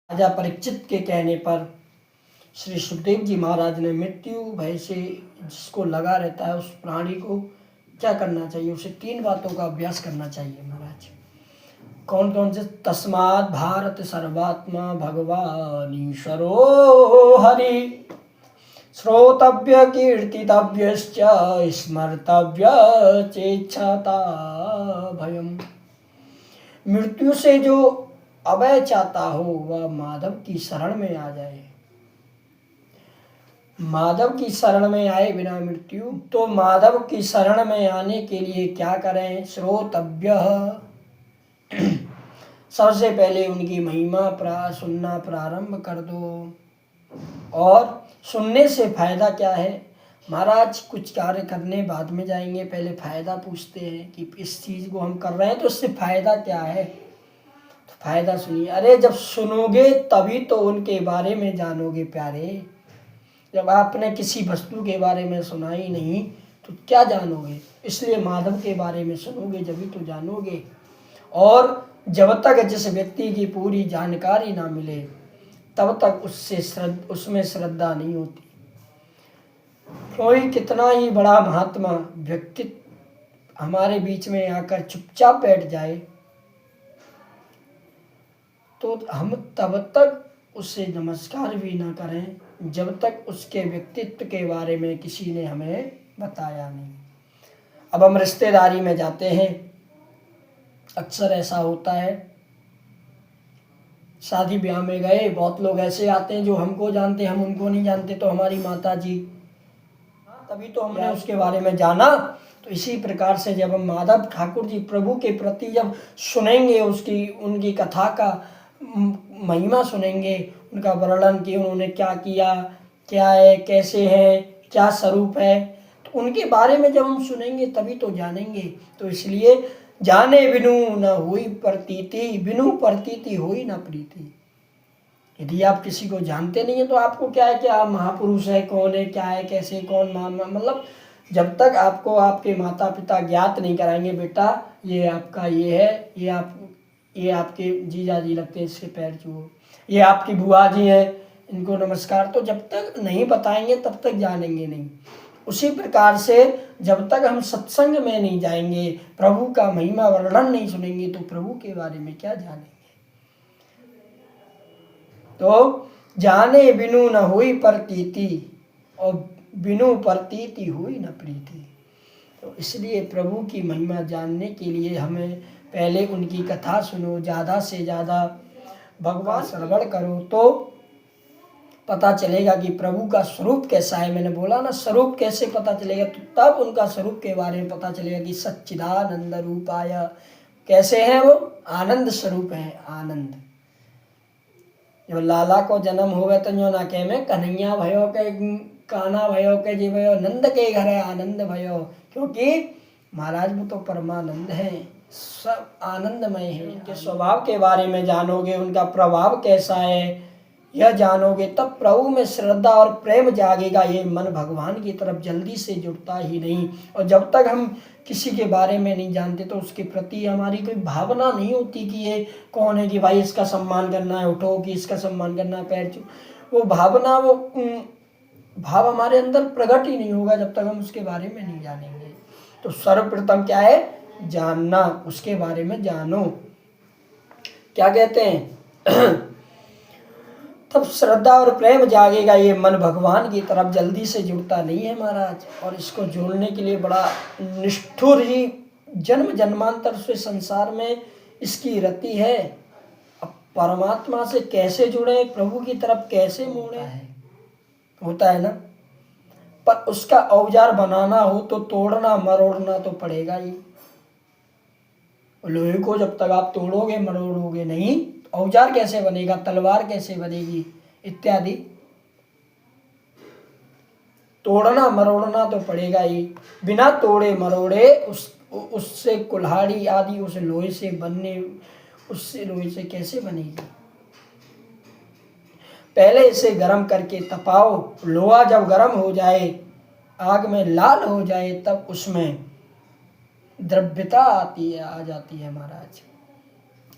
राजा परीक्षित के कहने पर श्री सुखदेव जी महाराज ने मृत्यु भय से जिसको लगा रहता है उस प्राणी को क्या करना चाहिए, उसे 3 बातों का अभ्यास करना चाहिए महाराज। कौन कौन से? तस्मात् भारत सर्वात्मा भगवान ईश्वरो हरि श्रोतव्य कीर्तितव्यश्च स्मर्तव्य चेच्छता भयम। मृत्यु से जो अभय चाहता हो वह माधव की शरण में आ जाए। माधव की शरण में आए बिना मृत्यु, तो माधव की शरण में आने के लिए क्या करें? श्रोतव्य, सबसे पहले उनकी महिमा सुनना प्रारंभ कर दो। और सुनने से फायदा क्या है महाराज? कुछ कार्य करने बाद में जाएंगे, पहले फायदा पूछते हैं कि इस चीज को हम कर रहे हैं तो उससे फायदा क्या है। तो फायदा सुनिए। अरे जब सुनोगे तभी तो उनके बारे में जानोगे प्यारे। जब आपने किसी वस्तु के बारे में सुना ही नहीं तो क्या जानोगे? इसलिए माधव के बारे में सुनोगे जब ही तो जानोगे। और जब तक जिस व्यक्ति की पूरी जानकारी ना मिले तब तक उसमें श्रद्धा नहीं होती। कोई कितना ही बड़ा महात्मा व्यक्ति हमारे बीच में आकर चुपचाप बैठ जाए तो हम तब तक उससे नमस्कार भी ना करें जब तक उसके व्यक्तित्व के बारे में किसी ने हमें बताया नहीं। अब हम रिश्तेदारी में जाते हैं, अक्सर ऐसा होता है, शादी ब्याह में गए, बहुत लोग ऐसे आते हैं जो हमको जानते, हम उनको नहीं जानते। तो हमारी माता जी, तभी तो हमने उसके बारे में जाना। तो इसी प्रकार से जब हम माधव ठाकुर जी प्रभु के प्रति जब सुनेंगे, उनकी कथा का महिमा सुनेंगे, उनका वर्णन कि उन्होंने क्या किया, क्या है, कैसे है, क्या स्वरूप है, तो उनके बारे में जब हम सुनेंगे तभी तो जानेंगे। तो इसलिए जाने बिनु न हुई प्रतीति, बिनु प्रतीति हुई न प्रीति। यदि आप किसी को जानते नहीं है तो आपको क्या है कि आप महापुरुष है, कौन है, क्या है, कैसे, कौन, मतलब जब तक आपको आपके माता पिता ज्ञात नहीं कराएंगे, बेटा ये आपका ये है, ये आपके जीजा जी लगते हैं, इसके पैर छुओ, ये आपकी बुआ जी हैं, इनको नमस्कार, तो जब तक नहीं बताएंगे तब तक जानेंगे नहीं। उसी प्रकार से जब तक हम सत्संग में नहीं जाएंगे, प्रभु का महिमा वर्णन नहीं सुनेंगे तो प्रभु के बारे में क्या जानेंगे। तो जाने बिनु न हुई प्रतीति और बिनु प्रतीति हुई न प्रीति। तो इसलिए प्रभु की महिमा जानने के लिए हमें पहले उनकी कथा सुनो, ज़्यादा से ज़्यादा भगवान श्रवण करो तो पता चलेगा कि प्रभु का स्वरूप कैसा है। मैंने बोला ना, स्वरूप कैसे पता चलेगा? तो तब उनका स्वरूप के बारे में पता चलेगा कि सच्चिदानंद रूपाय, कैसे हैं वो? आनंद स्वरूप है, आनंद। जो लाला को जन्म होवे तो जो ना कहे में कन्हैया भयो के, काना भयो के, जी भयो नंद के घर है आनंद भयो, क्योंकि महाराज वो तो परमानंद है, सब आनंदमय है। उनके स्वभाव के बारे में जानोगे, उनका प्रभाव कैसा है यह जानोगे, तब प्रभु में श्रद्धा और प्रेम जागेगा। ये मन भगवान की तरफ जल्दी से जुड़ता ही नहीं। और जब तक हम किसी के बारे में नहीं जानते तो उसके प्रति हमारी कोई भावना नहीं होती कि ये कौन है, कि भाई इसका सम्मान करना है, उठो, कि इसका सम्मान करना है, पैर छू, वो भावना, वो भाव हमारे अंदर प्रकट ही नहीं होगा जब तक हम उसके बारे में नहीं जानेंगे। तो सर्वप्रथम क्या है? जानना, उसके बारे में जानो। क्या कहते हैं? तब श्रद्धा और प्रेम जागेगा। ये मन भगवान की तरफ जल्दी से जुड़ता नहीं है महाराज, और इसको जोड़ने के लिए बड़ा निष्ठुर ही जन्म जन्मांतर से संसार में इसकी रति है। अब परमात्मा से कैसे जुड़े, प्रभु की तरफ कैसे मोड़े, होता है ना। पर उसका औजार बनाना हो तो तोड़ना मरोड़ना तो पड़ेगा ही। लोहे को जब तक आप तोड़ोगे मरोड़ोगे नहीं, औजार कैसे बनेगा, तलवार कैसे बनेगी, इत्यादि। तोड़ना मरोड़ना तो पड़ेगा ही। बिना तोड़े मरोड़े उससे कुल्हाड़ी आदि उस लोहे से बनने, उससे लोहे से कैसे बनेगी। पहले इसे गर्म करके तपाओ, लोहा जब गर्म हो जाए, आग में लाल हो जाए, तब उसमें द्रव्यता आती है, आ जाती है महाराज,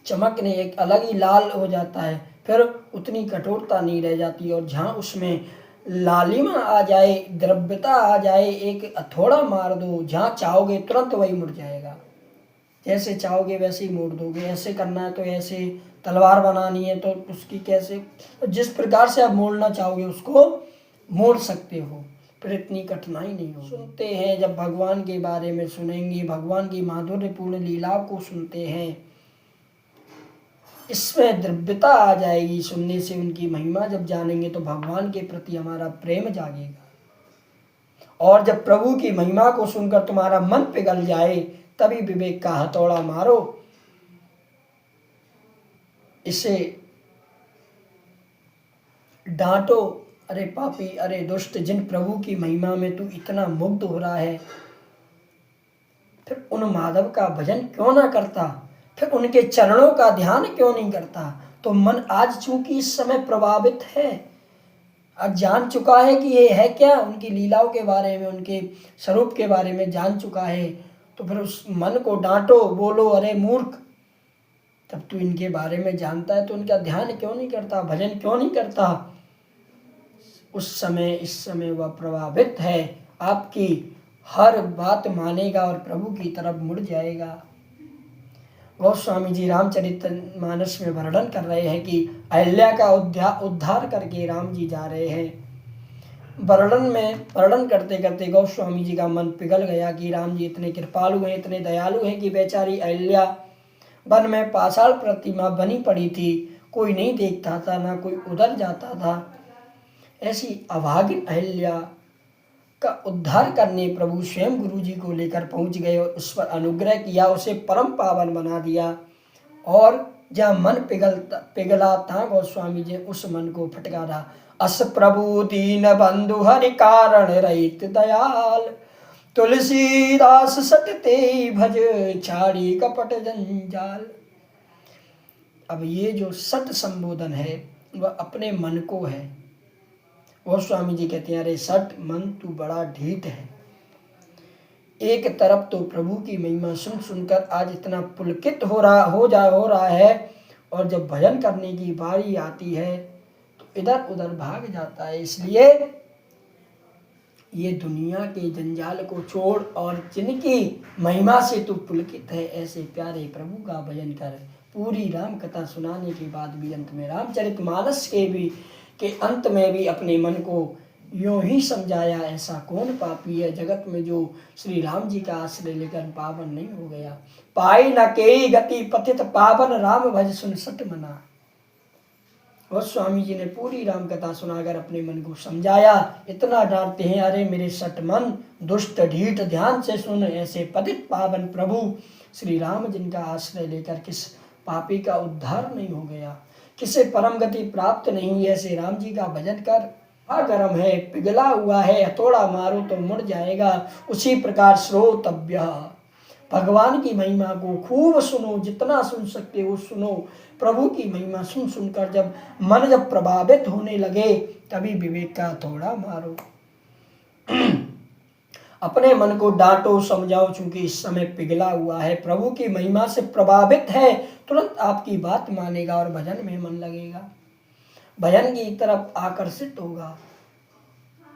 चमक नहीं, एक अलग ही लाल हो जाता है। फिर उतनी कठोरता नहीं रह जाती। और जहाँ उसमें लालिमा आ जाए, द्रव्यता आ जाए, एक हथौड़ा मार दो, जहाँ चाहोगे तुरंत वही मुड़ जाएगा। जैसे चाहोगे वैसे ही मोड़ दोगे। ऐसे करना है तो ऐसे, तलवार बनानी है तो उसकी कैसे, जिस प्रकार से आप मोड़ना चाहोगे उसको मोड़ सकते हो, फिर इतनी कठिनाई नहीं हो। सुनते हैं जब भगवान के बारे में सुनेंगे, भगवान की माधुर्यपूर्ण लीलाओं को सुनते हैं, इसमें द्रव्यता आ जाएगी। सुनने से उनकी महिमा जब जानेंगे तो भगवान के प्रति हमारा प्रेम जागेगा। और जब प्रभु की महिमा को सुनकर तुम्हारा मन पिघल जाए, तभी विवेक का हथौड़ा मारो, इसे डांटो, अरे पापी, अरे दुष्ट, जिन प्रभु की महिमा में तू इतना मुग्ध हो रहा है, फिर उन माधव का भजन क्यों ना करता, फिर उनके चरणों का ध्यान क्यों नहीं करता। तो मन आज चूंकि इस समय प्रभावित है, आज जान चुका है कि ये है क्या, उनकी लीलाओं के बारे में, उनके स्वरूप के बारे में जान चुका है, तो फिर उस मन को डांटो, बोलो अरे मूर्ख, तब तू इनके बारे में जानता है तो उनका ध्यान क्यों नहीं करता, भजन क्यों नहीं करता। उस समय, इस समय वह प्रभावित है, आपकी हर बात मानेगा और प्रभु की तरफ मुड़ जाएगा। गोस्वामी जी रामचरितमानस में वर्णन कर रहे हैं कि अहिल्या का उद्धार करके राम जी जा रहे हैं। वर्णन करते करते गोस्वामी जी का मन पिघल गया कि राम जी इतने कृपालु हैं, इतने दयालु हैं कि बेचारी अहिल्या वन में पाषाण प्रतिमा बनी पड़ी थी, कोई नहीं देखता था, ना कोई उधर जाता था। ऐसी अभागिन अहिल्या का उद्धार करने प्रभु स्वयं गुरु जी को लेकर पहुंच गए और उस पर अनुग्रह किया, उसे परम पावन बना दिया। और जहाँ मन पिघला था, गोस्वामी जी उस मन को फटकारा। अस प्रभु दीन बंधु हरि कारण रहित दयाल, तुलसीदास सटते भज छाड़ी कपट जंजाल। अब ये जो सट संबोधन है वह अपने मन को है। गोस्वामी जी कहते हैं, अरे सट मन तू बड़ा ढीठ है। एक तरफ तो प्रभु की महिमा सुन सुनकर आज इतना पुलकित हो रहा है, और जब भजन करने की बारी आती है तो इधर उधर भाग जाता है। इसलिए ये दुनिया के जंजाल को छोड़ और जिनकी महिमा से तू पुलकित है, ऐसे प्यारे प्रभु का भजन कर। पूरी राम कथा सुनाने के बाद भी अंत में रामचरितमानस के अंत में भी अपने मन को यूं ही समझाया, ऐसा कौन पापी है जगत में जो श्री राम जी का आश्रय लेकर पावन नहीं हो गया। पाई न केई गति पतित पावन, राम भज सुन सट मना। और स्वामी जी ने पूरी राम कथा सुनाकर अपने मन को समझाया। इतना डांटते हैं, अरे मेरे सट मन, दुष्ट ढीठ, ध्यान से सुन, ऐसे पतित पावन प्रभु श्री राम जिनका आश्रय लेकर किस पापी का उद्धार नहीं हो गया, किसे परम गति प्राप्त नहीं हुई, ऐसे राम जी का भजन कर। गर्म है, पिघला हुआ है, हथौड़ा मारो तो मुड़ जाएगा। उसी प्रकार श्रोतव्य, भगवान की महिमा को खूब सुनो, जितना सुन सकते हो सुनो। प्रभु की महिमा सुन सुनकर जब मन प्रभावित होने लगे, तभी विवेक का हथौड़ा मारो। अपने मन को डांटो, समझाओ, चूंकि इस समय पिघला हुआ है, प्रभु की महिमा से प्रभावित है, तुरंत आपकी बात मानेगा और भजन में मन लगेगा, भजन की तरफ आकर्षित होगा,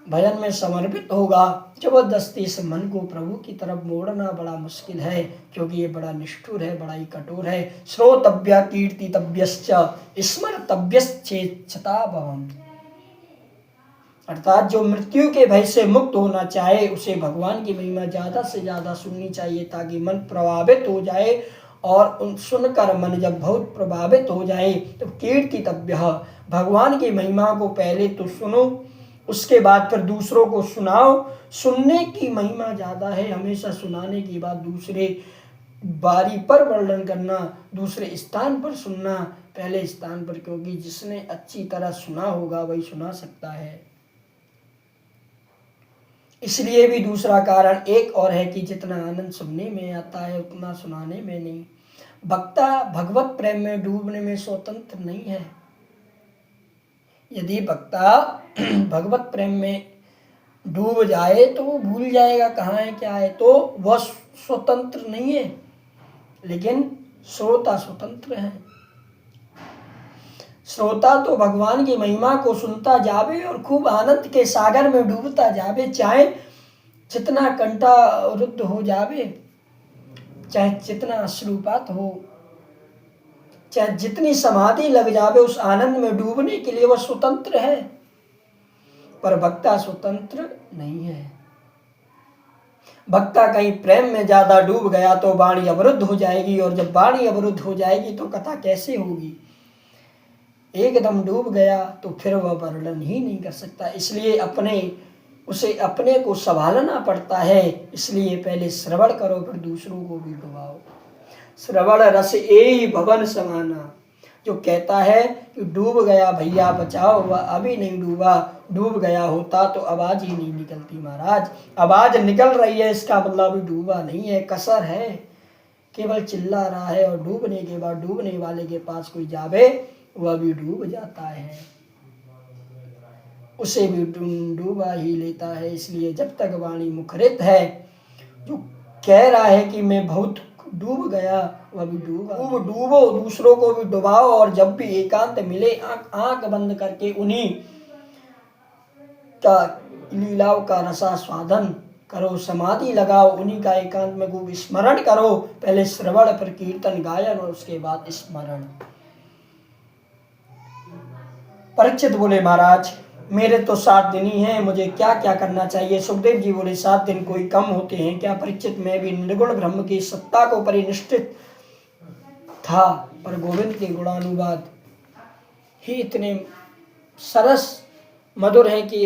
भजन में समर्पित होगा। जबरदस्ती इस मन को प्रभु की तरफ मोड़ना बड़ा मुश्किल है, क्योंकि ये बड़ा निष्ठुर है, बड़ा ही कठोर है। श्रोतव्य कीर्तितव्यश्च स्मर्तव्यश्चेच्छता भवम्, अर्थात जो मृत्यु के भय से मुक्त होना चाहे उसे भगवान की महिमा ज़्यादा से ज़्यादा सुननी चाहिए, ताकि मन प्रभावित हो जाए। और उन सुनकर मन जब बहुत प्रभावित हो जाए तो कीर्तितव्य, भगवान की महिमा को पहले तो सुनो, उसके बाद फिर दूसरों को सुनाओ। सुनने की महिमा ज़्यादा है, हमेशा सुनाने की बात दूसरे बारी पर वर्णन करना, दूसरे स्थान पर सुनना पहले स्थान पर, क्योंकि जिसने अच्छी तरह सुना होगा वही सुना सकता है। इसलिए भी दूसरा कारण एक और है कि जितना आनंद सुनने में आता है उतना सुनाने में नहीं। वक्ता भगवत प्रेम में डूबने में स्वतंत्र नहीं है। यदि वक्ता भगवत प्रेम में डूब जाए तो वो भूल जाएगा कहाँ है क्या है, तो वह स्वतंत्र नहीं है, लेकिन श्रोता स्वतंत्र है। श्रोता तो भगवान की महिमा को सुनता जावे और खूब आनंद के सागर में डूबता जावे, चाहे जितना कंटा रुद्ध हो जावे, चाहे जितना अश्रुपात हो, चाहे जितनी समाधि लग जावे, उस आनंद में डूबने के लिए वह स्वतंत्र है। पर भक्ता स्वतंत्र नहीं है। भक्ता कहीं प्रेम में ज्यादा डूब गया तो वाणी अवरुद्ध हो जाएगी, और जब वाणी अवरुद्ध हो जाएगी तो कथा कैसे होगी। एकदम डूब गया तो फिर वह वर्णन ही नहीं कर सकता। इसलिए उसे अपने को संभालना पड़ता है। इसलिए पहले श्रवण करो, फिर दूसरों को भी डुबाओ। श्रवण रस एहि भवन समाना, जो कहता है कि डूब गया भैया बचाओ, वह अभी नहीं डूबा। डूब गया होता तो आवाज ही नहीं निकलती महाराज। आवाज निकल रही है, इसका मतलब अभी डूबा नहीं है, कसर है, केवल चिल्ला रहा है। और डूबने के बाद डूबने वाले के पास कोई जावे, वह भी डूब जाता है, उसे भी डूबा ही लेता है। इसलिए जब तक वाणी मुखरित है, जो कह रहा है कि मैं बहुत डूब गया, वह भी डूबो, दूसरों को भी डुबाओ। और जब भी एकांत मिले, आंख बंद करके उन्हीं का लीलाओं का रसा स्वादन करो, समाधि लगाओ, उन्हीं का एकांत में खूब स्मरण करो। पहले श्रवण, फिर कीर्तन गायन, और उसके बाद स्मरण। परीक्षित बोले महाराज, मेरे तो 7 दिन ही हैं, मुझे क्या क्या करना चाहिए। सुखदेव जी बोले 7 दिन कोई कम होते हैं क्या परीक्षित। मैं भी निर्गुण ब्रह्म की सत्ता को परिनिष्ठित था, पर गोविंद के गुणानुवाद ही इतने सरस मधुर हैं कि